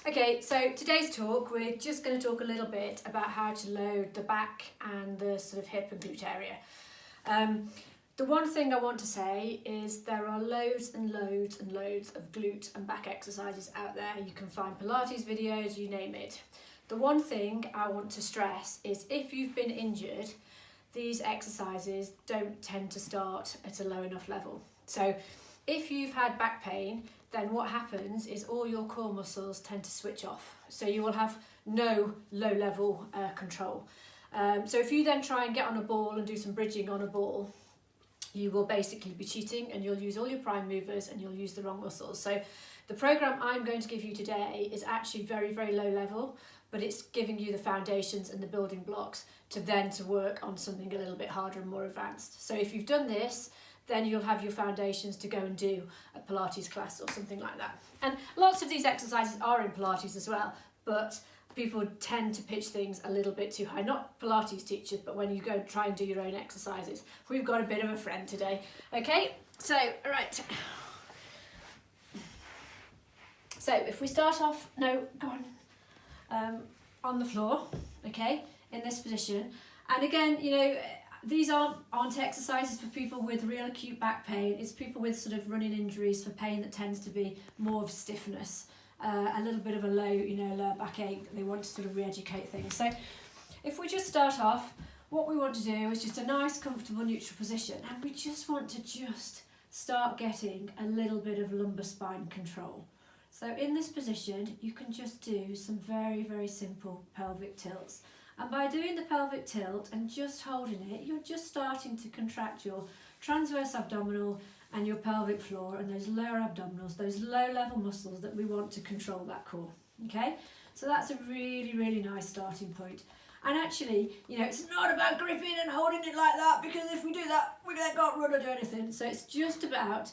Okay, so today's talk, we're just going to talk a little bit about how to load the back and the sort of hip and glute area. The one thing I want to say is there are loads and loads and loads of glute and back exercises out there. You can find Pilates videos, you name it. The one thing I want to stress is if you've been injured, these exercises don't tend to start at a low enough level. So if you've had back pain, then what happens is all your core muscles tend to switch off. So you will have no low level control. So if you then try and get on a ball and do some bridging on a ball, you will basically be cheating and you'll use all your prime movers and you'll use the wrong muscles. So the program I'm going to give you today is actually very, very low level, but it's giving you the foundations and the building blocks to work on something a little bit harder and more advanced. So if you've done this, then you'll have your foundations to go and do a Pilates class or something like that. And lots of these exercises are in Pilates as well, but people tend to pitch things a little bit too high. Not Pilates teachers, but when you go try and do your own exercises. We've got a bit of a friend today. Okay, so, right. So if we start off, on the floor, okay, in this position. And again, you know, these aren't exercises for people with real acute back pain. It's people with sort of running injuries for pain that tends to be more of stiffness, a little bit of a lower backache that they want to sort of re-educate things. So if we just start off, what we want to do is just a nice, comfortable, neutral position, and we just want to start getting a little bit of lumbar spine control. So in this position, you can just do some very, very simple pelvic tilts. And by doing the pelvic tilt and just holding it, you're just starting to contract your transverse abdominal and your pelvic floor and those lower abdominals, those low level muscles that we want to control that core, okay? So that's a really, really nice starting point. And actually, you know, it's not about gripping and holding it like that, because if we do that, we can't run or do anything. So it's just about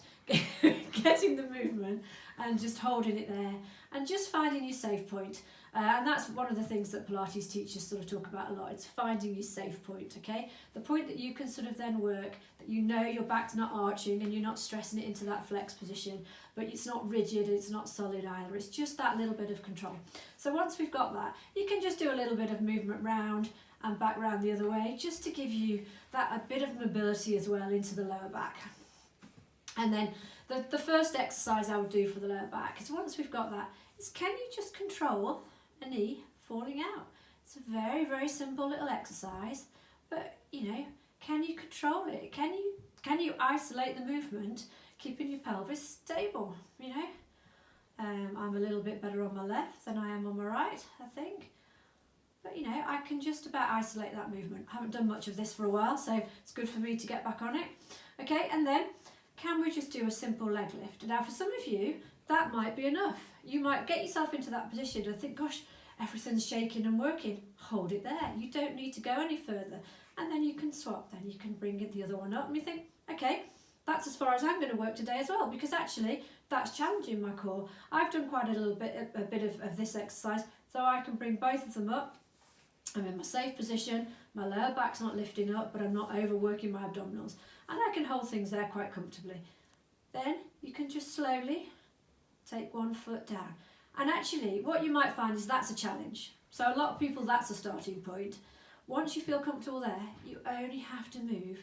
getting the movement and just holding it there and just finding your safe point. And that's one of the things that Pilates teachers sort of talk about a lot. It's finding your safe point, okay? The point that you can sort of then work, that you know your back's not arching and you're not stressing it into that flex position, but it's not rigid, it's not solid either. It's just that little bit of control. So once we've got that, you can just do a little bit of movement round and back round the other way, just to give you that a bit of mobility as well into the lower back. And then the first exercise I would do for the lower back is, once we've got that, is can you just control a knee falling out? It's a very, very simple little exercise, but you know, can you control it? Can you isolate the movement, keeping your pelvis stable? You know, I'm a little bit better on my left than I am on my right, I think. But you know, I can just about isolate that movement. I haven't done much of this for a while, so it's good for me to get back on it. Okay, and then can we just do a simple leg lift? Now for some of you, that might be enough. You might get yourself into that position and think, gosh, everything's shaking and working. Hold it there. You don't need to go any further. And then you can swap. Then you can bring the other one up and you think, okay, that's as far as I'm going to work today as well, because actually that's challenging my core. I've done quite a bit of this exercise, so I can bring both of them up. I'm in my safe position. My lower back's not lifting up, but I'm not overworking my abdominals. And I can hold things there quite comfortably. Then you can just slowly take one foot down. And actually, what you might find is that's a challenge. So a lot of people, that's a starting point. Once you feel comfortable there, you only have to move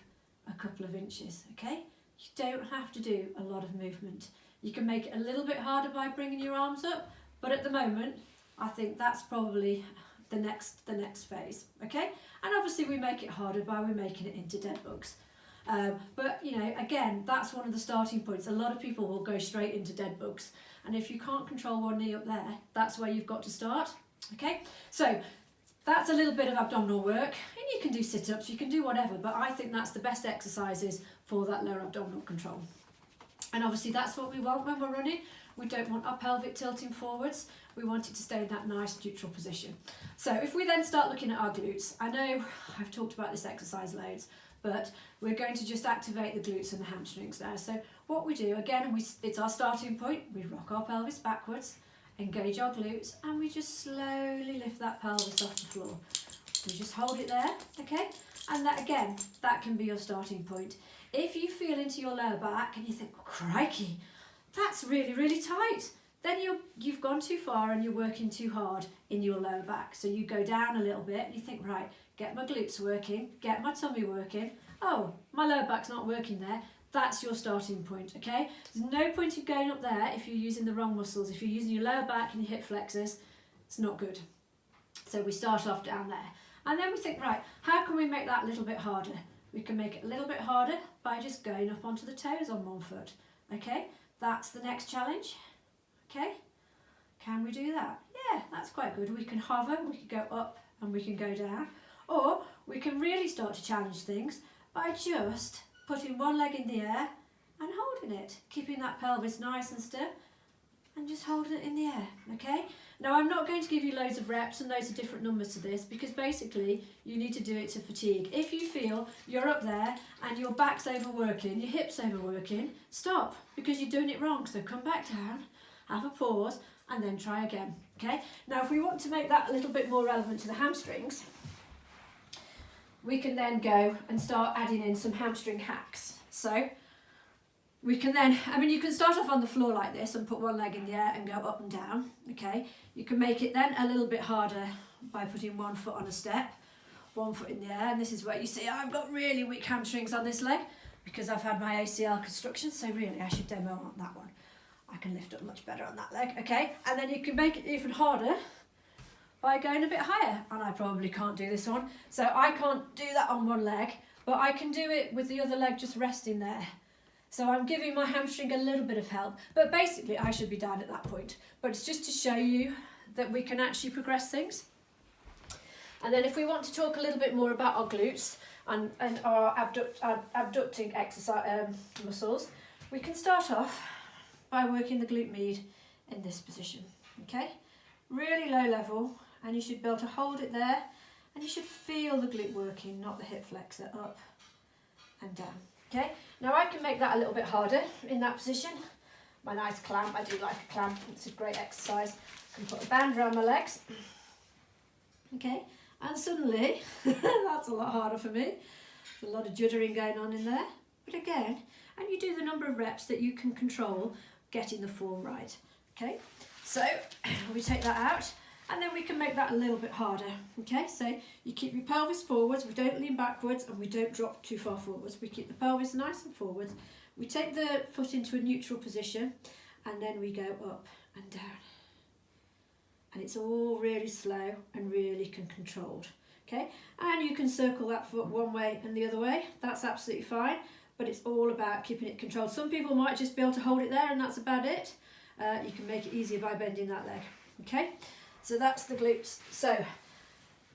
a couple of inches, okay? You don't have to do a lot of movement. You can make it a little bit harder by bringing your arms up, but at the moment, I think that's probably the next phase, okay? And obviously we make it harder by making it into dead bugs. But you know, again, that's one of the starting points. A lot of people will go straight into dead bugs, and if you can't control one knee up there, that's where you've got to start. Okay, so that's a little bit of abdominal work, and you can do sit-ups, you can do whatever, but I think that's the best exercises for that lower abdominal control. And obviously that's what we want when we're running. We don't want our pelvic tilting forwards. We want it to stay in that nice neutral position. So if we then start looking at our glutes, I know I've talked about this exercise loads, but we're going to just activate the glutes and the hamstrings now. So what we do, again, it's our starting point. We rock our pelvis backwards, engage our glutes, and we just slowly lift that pelvis off the floor. We just hold it there, okay? And that, again, that can be your starting point. If you feel into your lower back and you think, oh, crikey, that's really, really tight, then you've gone too far and you're working too hard in your lower back. So you go down a little bit and you think, right, get my glutes working, get my tummy working. Oh, my lower back's not working there. That's your starting point, okay? There's no point in going up there if you're using the wrong muscles. If you're using your lower back and your hip flexors, it's not good. So we start off down there. And then we think, right, how can we make that a little bit harder? We can make it a little bit harder by just going up onto the toes on one foot, okay? That's the next challenge, okay? Can we do that? Yeah, that's quite good. We can hover, we can go up and we can go down. Or we can really start to challenge things by just putting one leg in the air and holding it, keeping that pelvis nice and still and just holding it in the air, okay? Now I'm not going to give you loads of reps and loads of different numbers to this because basically you need to do it to fatigue. If you feel you're up there and your back's overworking, your hips overworking, stop because you're doing it wrong. So come back down, have a pause and then try again, okay? Now if we want to make that a little bit more relevant to the hamstrings, we can then go and start adding in some hamstring hacks. So we can then, you can start off on the floor like this and put one leg in the air and go up and down, okay? You can make it then a little bit harder by putting one foot on a step, one foot in the air, and this is where you see I've got really weak hamstrings on this leg because I've had my ACL construction, so really I should demo on that one. I can lift up much better on that leg, okay? And then you can make it even harder by going a bit higher, and I probably can't do this one, so I can't do that on one leg, but I can do it with the other leg just resting there. So I'm giving my hamstring a little bit of help, but basically I should be down at that point. But it's just to show you that we can actually progress things. And then if we want to talk a little bit more about our glutes and our abducting exercise muscles, we can start off by working the glute meade in this position, okay? Really low level, and you should be able to hold it there, and you should feel the glute working, not the hip flexor, up and down. Okay, now I can make that a little bit harder in that position. My nice clamp, I do like a clamp, it's a great exercise. I can put a band around my legs. Okay, and suddenly, that's a lot harder for me. There's a lot of juddering going on in there. But again, and you do the number of reps that you can control getting the form right. Okay, so we take that out. And then we can make that a little bit harder, okay? So you keep your pelvis forwards, we don't lean backwards and we don't drop too far forwards. We keep the pelvis nice and forwards. We take the foot into a neutral position and then we go up and down. And it's all really slow and really controlled, okay? And you can circle that foot one way and the other way, that's absolutely fine, but it's all about keeping it controlled. Some people might just be able to hold it there and that's about it. You can make it easier by bending that leg, okay? So that's the glutes. So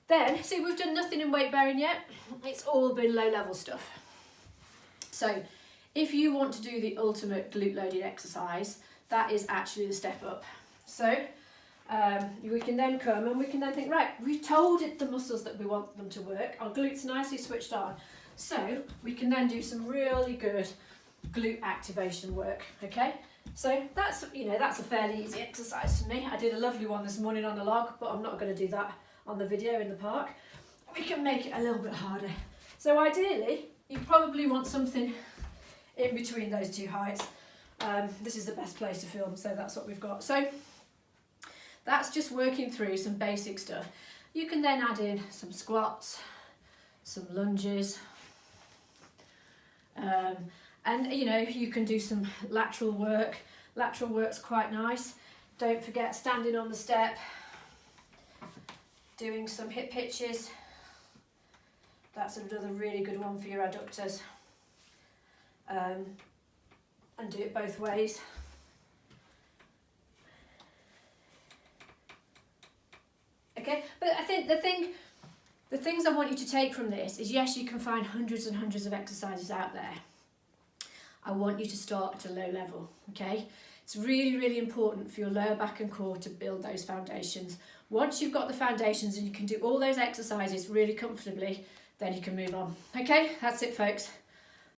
then, see, we've done nothing in weight bearing yet. It's all been low level stuff. So if you want to do the ultimate glute loaded exercise, that is actually the step up. So we can then come and we can then think, right, we've told it the muscles that we want them to work. Our glutes nicely switched on. So we can then do some really good glute activation work, okay? So that's a fairly easy exercise for me. I did a lovely one this morning on the log, but I'm not going to do that on the video in the park. We can make it a little bit harder. So ideally, you probably want something in between those two heights. This is the best place to film, so that's what we've got. So that's just working through some basic stuff. You can then add in some squats, some lunges, and you can do some lateral work. Lateral work's quite nice. Don't forget standing on the step, doing some hip hitches. That's another really good one for your adductors. And do it both ways. Okay, but I think the things I want you to take from this is, yes, you can find hundreds and hundreds of exercises out there. I want you to start at a low level, okay? It's really, really important for your lower back and core to build those foundations. Once you've got the foundations and you can do all those exercises really comfortably, then you can move on. Okay, that's it, folks.